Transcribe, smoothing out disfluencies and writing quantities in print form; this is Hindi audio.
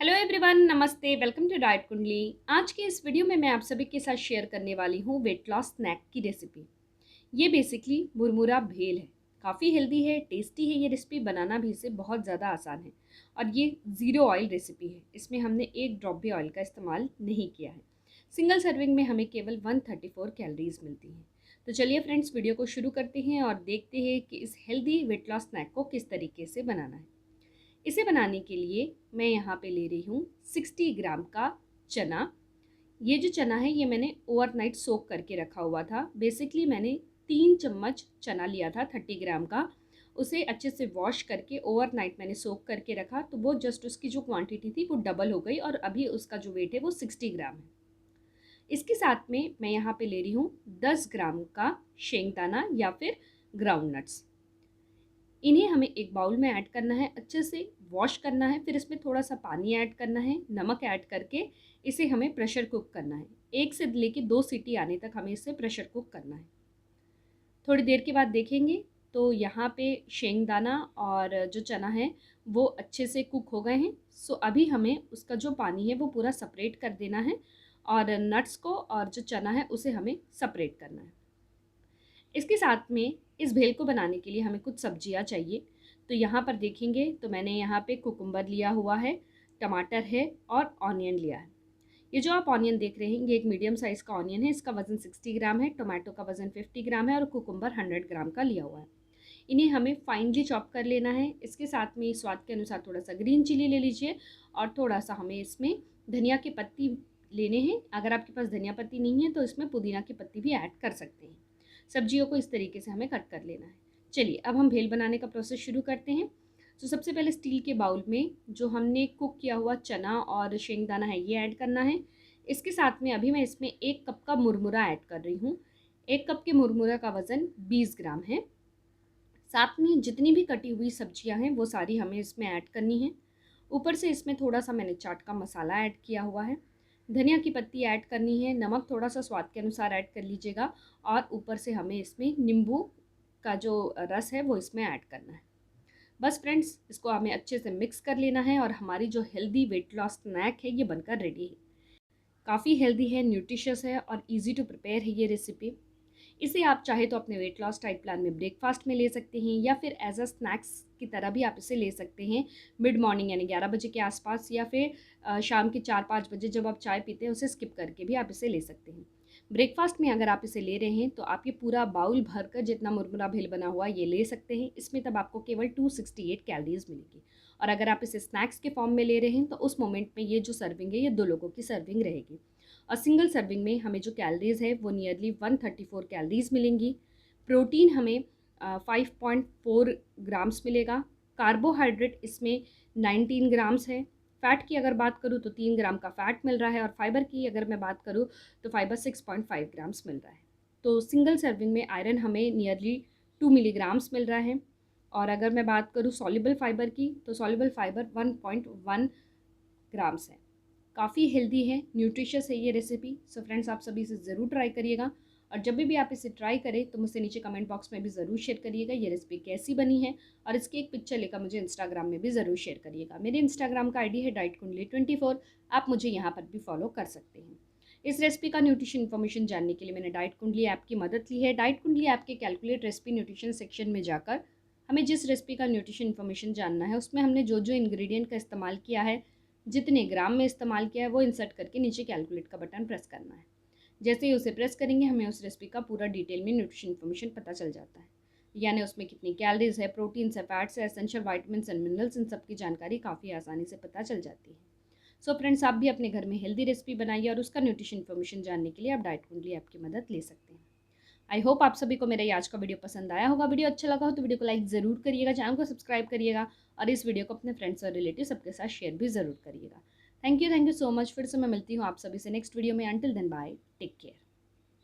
हेलो एवरीवन, नमस्ते। वेलकम टू डाइट कुंडली। आज के इस वीडियो में मैं आप सभी के साथ शेयर करने वाली हूँ वेट लॉस स्नैक की रेसिपी। ये बेसिकली मुरमुरा भेल है। काफ़ी हेल्दी है, टेस्टी है। ये रेसिपी बनाना भी इसे बहुत ज़्यादा आसान है और ये ज़ीरो ऑयल रेसिपी है। इसमें हमने एक ड्रॉप भी ऑयल का इस्तेमाल नहीं किया है। सिंगल सर्विंग में हमें केवल 134 कैलोरीज मिलती हैं। तो चलिए फ्रेंड्स, वीडियो को शुरू करते हैं और देखते हैं कि इस हेल्दी वेट लॉस स्नैक को किस तरीके से बनाना है। इसे बनाने के लिए मैं यहाँ पे ले रही हूँ 60 ग्राम का चना। ये जो चना है ये मैंने ओवरनाइट सोक करके रखा हुआ था। बेसिकली मैंने 3 चम्मच चना लिया था 30 ग्राम का। उसे अच्छे से वॉश करके ओवरनाइट मैंने सोक करके रखा, तो वो जस्ट उसकी जो क्वांटिटी थी वो डबल हो गई और अभी उसका जो वेट है वो 60 ग्राम है। इसके साथ में मैं यहाँ पे ले रही हूँ 10 ग्राम का शेंगदाना या फिर ग्राउंड नट्स। इन्हें हमें एक बाउल में ऐड करना है, अच्छे से वॉश करना है, फिर इसमें थोड़ा सा पानी ऐड करना है, नमक ऐड करके इसे हमें प्रेशर कुक करना है। 1 से लेके 2 सीटी आने तक हमें इसे प्रेशर कुक करना है। थोड़ी देर के बाद देखेंगे तो यहाँ पे शेंगदाना और जो चना है वो अच्छे से कुक हो गए हैं। सो अभी हमें उसका जो पानी है वो पूरा सेपरेट कर देना है और नट्स को और जो चना है उसे हमें सेपरेट करना है। इसके साथ में इस भेल को बनाने के लिए हमें कुछ सब्जियां चाहिए। तो यहाँ पर देखेंगे तो मैंने यहाँ पे कुकुम्बर लिया हुआ है, टमाटर है और ऑनियन लिया है। ये जो आप ऑनियन देख रहे हैं ये एक मीडियम साइज़ का ऑनियन है। इसका वज़न 60 ग्राम है, टोमेटो का वज़न 50 ग्राम है और कुकुम्बर 100 ग्राम का लिया हुआ है। इन्हें हमें फाइनली चॉप कर लेना है। इसके साथ में स्वाद के अनुसार थोड़ा सा ग्रीन चिली ले लीजिए और थोड़ा सा हमें इसमें धनिया की पत्ती लेने हैं। अगर आपके पास धनिया पत्ती नहीं है तो इसमें पुदीना की पत्ती भी ऐड कर सकते हैं। सब्जियों को इस तरीके से हमें कट कर लेना है। चलिए अब हम भेल बनाने का प्रोसेस शुरू करते हैं। तो सबसे पहले स्टील के बाउल में जो हमने कुक किया हुआ चना और शेंगदाना है ये ऐड करना है। इसके साथ में अभी मैं इसमें 1 कप का मुरमुरा ऐड कर रही हूँ। 1 कप के मुरमुरा का वज़न 20 ग्राम है। साथ में जितनी भी कटी हुई सब्जियां हैं वो सारी हमें इसमें ऐड करनी है। ऊपर से इसमें थोड़ा सा मैंने चाट का मसाला ऐड किया हुआ है। धनिया की पत्ती ऐड करनी है, नमक थोड़ा सा स्वाद के अनुसार ऐड कर लीजिएगा और ऊपर से हमें इसमें नींबू का जो रस है वो इसमें ऐड करना है। बस फ्रेंड्स, इसको हमें अच्छे से मिक्स कर लेना है और हमारी जो हेल्दी वेट लॉस स्नैक है ये बनकर रेडी है। काफ़ी हेल्दी है, न्यूट्रिशियस है और इजी टू प्रिपेयर है ये रेसिपी। इसे आप चाहे तो अपने वेट लॉस डाइट प्लान में ब्रेकफास्ट में ले सकते हैं या फिर एज अ स्नैक्स की तरह भी आप इसे ले सकते हैं मिड मॉर्निंग यानी 11 बजे के आसपास, या फिर शाम के 4-5 बजे जब आप चाय पीते हैं उसे स्किप करके भी आप इसे ले सकते हैं। ब्रेकफास्ट में अगर आप इसे ले रहे हैं तो आप ये पूरा बाउल भरकर जितना मुरमुरा भेल बना हुआ ये ले सकते हैं। इसमें तब आपको केवल 268 कैलोरीज मिलेगी। और अगर आप इसे स्नैक्स के फॉर्म में ले रहे हैं तो उस मोमेंट में ये जो सर्विंग है ये 2 लोगों की सर्विंग रहेगी। और सिंगल सर्विंग में हमें जो कैलोरीज़ है वो नियरली 134 कैलोरीज़ मिलेंगी। प्रोटीन हमें 5.4 ग्राम्स मिलेगा। कार्बोहाइड्रेट इसमें 19 ग्राम्स है। फ़ैट की अगर बात करूँ तो 3 ग्राम का फ़ैट मिल रहा है और फाइबर की अगर मैं बात करूँ तो फाइबर 6.5 ग्राम्स मिल रहा है। तो सिंगल सर्विंग में आयरन हमें नियरली 2 मिलीग्राम्स मिल रहा है। और अगर मैं बात करूँ सॉल्युबल फाइबर की तो सॉल्युबल फाइबर 1.1 ग्राम्स है। काफ़ी हेल्दी है, न्यूट्रिशियस है ये रेसिपी। सो फ्रेंड्स, आप सभी इसे ज़रूर ट्राई करिएगा और जब भी आप इसे ट्राई करें तो मुझसे नीचे कमेंट बॉक्स में भी ज़रूर शेयर करिएगा ये रेसिपी कैसी बनी है और इसकी एक पिक्चर लेकर मुझे इंस्टाग्राम में भी ज़रूर शेयर करिएगा। मेरे इंस्टाग्राम का आईडी है डाइट कुंडली 24। आप मुझे यहाँ पर भी फॉलो कर सकते हैं। इस रेसिपी का न्यूट्रिशन इन्फॉर्मेशन जानने के लिए मैंने डाइट कुंडली ऐप की मदद ली है। डाइट कुंडली ऐप के कैलकुलेट रेसिपी न्यूट्रिशन सेक्शन में जाकर हमें जिस रेसिपी का न्यूट्रिशन इन्फॉर्मेशन जानना है उसमें हमने जो जो इंग्रेडिएंट का इस्तेमाल किया है, जितने ग्राम में इस्तेमाल किया है, वो इंसर्ट करके नीचे कैलकुलेट का बटन प्रेस करना है। जैसे ही उसे प्रेस करेंगे हमें उस रेसिपी का पूरा डिटेल में न्यूट्रिशन इन्फॉर्मेशन पता चल जाता है। यानी उसमें कितनी कैलोरीज है, प्रोटीन्स है, फैट्स है, एसेंशियल वाइटमिन्स एंड मिनरल्स, इन सब की जानकारी काफ़ी आसानी से पता चल जाती है। सो फ्रेंड्स, आप भी अपने घर में हेल्दी रेसिपी बनाइए और उसका न्यूट्रिशन इन्फॉर्मेशन जानने के लिए आप डाइट कुंडली ऐप की मदद ले सकते हैं। आई होप आप सभी को मेरा ये आज का वीडियो पसंद आया होगा। वीडियो अच्छा लगा हो तो वीडियो को लाइक ज़रूर करिएगा, चैनल को सब्सक्राइब करिएगा और इस वीडियो को अपने फ्रेंड्स और रिलेटिव सबके साथ शेयर भी ज़रूर करिएगा। Thank you so much. फिर से मैं मिलती हूँ आप सभी से नेक्स्ट वीडियो में। Until then bye, take care.